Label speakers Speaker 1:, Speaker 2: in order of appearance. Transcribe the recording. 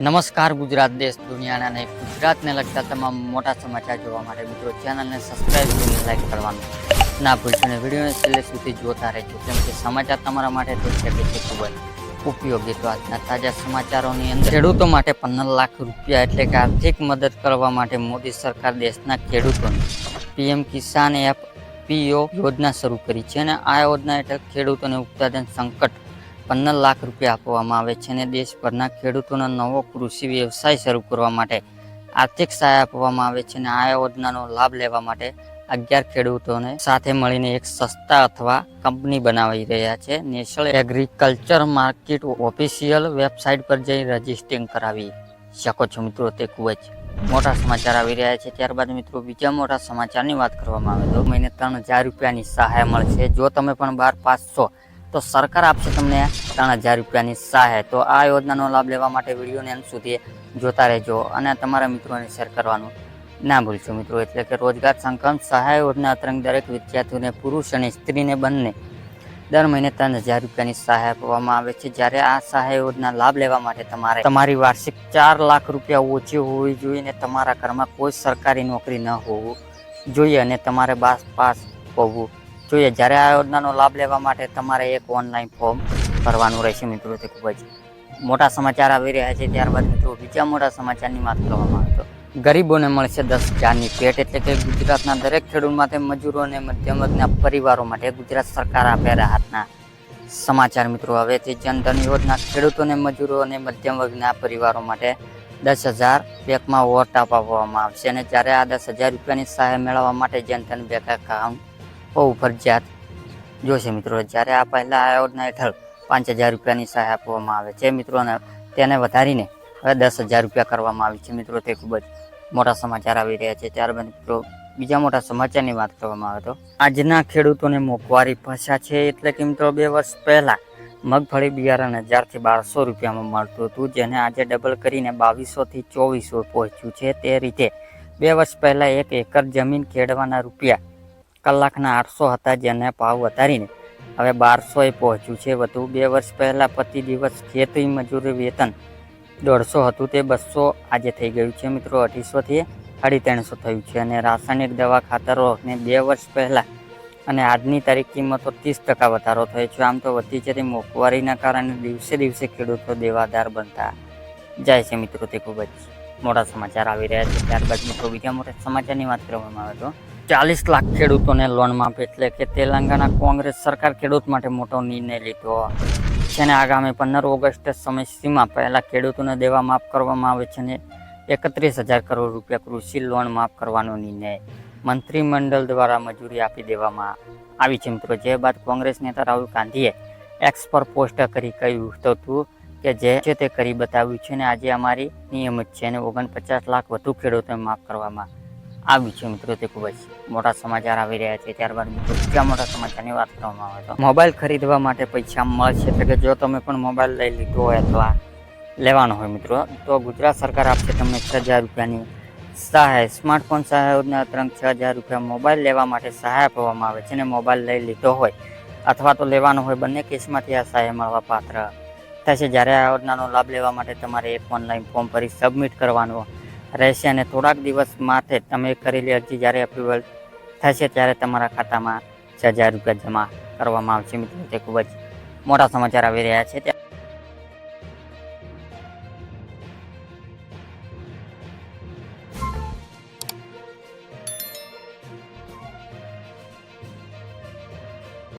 Speaker 1: નમસ્કાર ગુજરાત દેશ દુનિયાના અને ગુજરાતને લગતા તમામ મોટા સમાચાર જોવા માટે મિત્રો ચેનલને સબસ્ક્રાઇબ કરીને લાઈક કરવાનું ના ભૂલશો અને વિડીયોને છેલ્લે સુધી જોતા રહેજો કેમ કે સમાચાર તમારા માટે થઈ શકે છે ખૂબ જ ઉપયોગી. તો આજના તાજા સમાચારોની અંદર ખેડૂતો માટે 15 લાખ રૂપિયા એટલે કે આર્થિક મદદ કરવા માટે મોદી સરકાર દેશના ખેડૂતોને પીએમ કિસાન FPO યોજના શરૂ કરી છે અને આ યોજના હેઠળ ખેડૂતોને ઉત્પાદન સંકટ 15 લાખ રૂપિયા આપવામાં આવે છે અને દેશભરના ખેડૂતોનો નવો કૃષિ વ્યવસાય શરૂ કરવા માટે આર્થિક સહાય આપવામાં આવે છે અને આ યોજનાનો લાભ લેવા માટે 11 ખેડૂતોને સાથે મળીને એક સંસ્થા અથવા કંપની બનાવી રહ્યા છે. National agriculture market official website પર જઈ રજીસ્ટ્રેશન કરાવી શકો છો મિત્રો. તે ખૂબ જ મોટા સમાચાર આવી રહ્યા છે. ત્યારબાદ મિત્રો બીજા મોટા સમાચારની વાત કરવામાં આવે તો મહિને 3000 રૂપિયાની સહાય મળશે. જો તમે પણ 12 પાસ છો તો સરકાર આપશે તમને 3000 રૂપિયાની સહાય. તો આ યોજનાનો લાભ લેવા માટે વિડીયોને અંત સુધી જોતા રહેજો અને તમારા મિત્રોને શેર કરવાનું ના ભૂલશો મિત્રો. એટલે કે રોજગાર સંકલ્પ સહાય યોજના અંતર્ગત દરેક વિદ્યાર્થીઓને પુરુષ અને સ્ત્રીને બંને દર મહિને 3000 રૂપિયાની સહાય આપવામાં આવે છે. જ્યારે આ સહાય યોજના લાભ લેવા માટે તમારી વાર્ષિક 4 લાખ રૂપિયા ઓછી હોવી જોઈએ અને તમારા ઘરમાં કોઈ સરકારી નોકરી ન હોવું જોઈએ અને તમારે 12 પાસ હોવું જોઈએ. જ્યારે આ યોજનાનો લાભ લેવા માટે તમારે એક ઓનલાઈન ફોર્મ ભરવાનું રહેશે મિત્રો. તે ખૂબ જ મોટા સમાચાર આવી રહ્યા છે. ત્યારબાદ મિત્રો બીજા મોટા સમાચારની વાત કરવામાં આવે તો ગરીબોને મળશે 10,000ની ભેટ. એટલે કે ગુજરાતના દરેક ખેડૂત માટે મજૂરો અને મધ્યમ વર્ગના પરિવારો માટે ગુજરાત સરકાર આપે રાહતના સમાચાર મિત્રો. હવેથી જનધન યોજના ખેડૂતોને મજૂરો અને મધ્યમ વર્ગના પરિવારો માટે 10,000 બેંકમાં વોટ આપવામાં આવશે અને જ્યારે આ 10,000 રૂપિયાની સહાય મેળવવા માટે જનધન બેંક એકાઉન્ટ હોવું ફરજિયાત જોશે મિત્રો. જ્યારે આ પહેલા આ યોજના હેઠળ 5,000 રૂપિયાની સહાય આપવામાં આવે છે મિત્રોને તેને વધારીને હવે 10,000 રૂપિયા કરવામાં આવી છે મિત્રો. તે ખૂબ જ મોટા સમાચાર આવી રહ્યા છે. ત્યારબાદ મિત્રો બીજા મોટા સમાચારની વાત કરવામાં આવે તો આજના ખેડૂતોને મોંઘવારી ફસ્યા છે. એટલે કે મિત્રો 2 વર્ષ પહેલા મગફળી બિયારણ 1000 થી 1200 રૂપિયામાં મળતું હતું, જેને આજે ડબલ કરીને 2200 થી 2400 પહોંચ્યું છે. તે રીતે 2 વર્ષ પહેલા 1 એકર જમીન ખેડવાના રૂપિયા કલાકના 800 હતા, જેને ભાવ વધારીને હવે 1200 પહોંચ્યું છે. વધુ 2 વર્ષ પહેલા પ્રતિ દિવસ ખેતી મજૂરી વેતન 150 હતું, તે 200 આજે થઈ ગયું છે મિત્રો. 250 થી 350 થયું છે અને રાસાયણિક દવા ખાતરોને 2 વર્ષ પહેલા અને આજની તારીખ કિંમતો 30% વધારો થયો છે. આમ તો વધી જતી મોંઘવારીના કારણે દિવસે દિવસે ખેડૂતો દેવાદાર બનતા જાય છે મિત્રો. તે ખૂબ જ મોટા સમાચાર આવી રહ્યા છે. ત્યારબાદ મિત્રો બીજા મોટા સમાચારની વાત કરવામાં આવે તો 40 લાખ ખેડૂતોને લોન માફ. એટલે કે તેલંગાણા કોંગ્રેસ સરકાર ખેડૂત માટે મોટો નિર્ણય લીધો છે અને આગામી 15 ઓગસ્ટ સમયસીમા પહેલા ખેડૂતોને દેવા માફ કરવામાં આવે છે અને 31,000 કરોડ રૂપિયા કૃષિ લોન માફ કરવાનો નિર્ણય મંત્રીમંડળ દ્વારા મંજૂરી આપી દેવામાં આવી છે મિત્રો. જે બાદ કોંગ્રેસ નેતા રાહુલ ગાંધીએ એક્સ પર પોસ્ટ કરી કહ્યું હતું કે જે છે તે કરી બતાવ્યું છે અને આજે અમારી નિયમિત છે અને 49 લાખ વધુ ખેડૂતોને માફ કરવામાં આવ્યું છે મિત્રો. તે ખૂબ જ મોટા સમાચાર આવી રહ્યા છે. ત્યારબાદ મિત્રો બીજા મોટા સમાચારની વાત કરવામાં આવે તો મોબાઈલ ખરીદવા માટે પૈસા મળશે. એટલે કે જો તમે પણ મોબાઈલ લઈ લીધો હોય અથવા લેવાનો હોય મિત્રો તો ગુજરાત સરકાર આપશે તમને 6,000 રૂપિયાની સહાય. સ્માર્ટફોન સહાય યોજના અંતર્ગત 6,000 રૂપિયા મોબાઈલ લેવા માટે સહાય આપવામાં આવે છે અને મોબાઈલ લઈ લીધો હોય અથવા તો લેવાનો હોય બંને કેસમાંથી આ સહાય મળવા પાત્ર થશે. જ્યારે આ યોજનાનો લાભ લેવા માટે તમારે એક ઓનલાઈન ફોર્મ ભરી સબમિટ કરવાનું રહેશે અને થોડાક દિવસ માટે તમે કરેલી અરજી જ્યારે એપ્રુવલ થશે ત્યારે તમારા ખાતામાં 6,000 રૂપિયા જમા કરવામાં આવશે મિત્રો. તે ખૂબ જ મોટા સમાચાર આવી રહ્યા છે.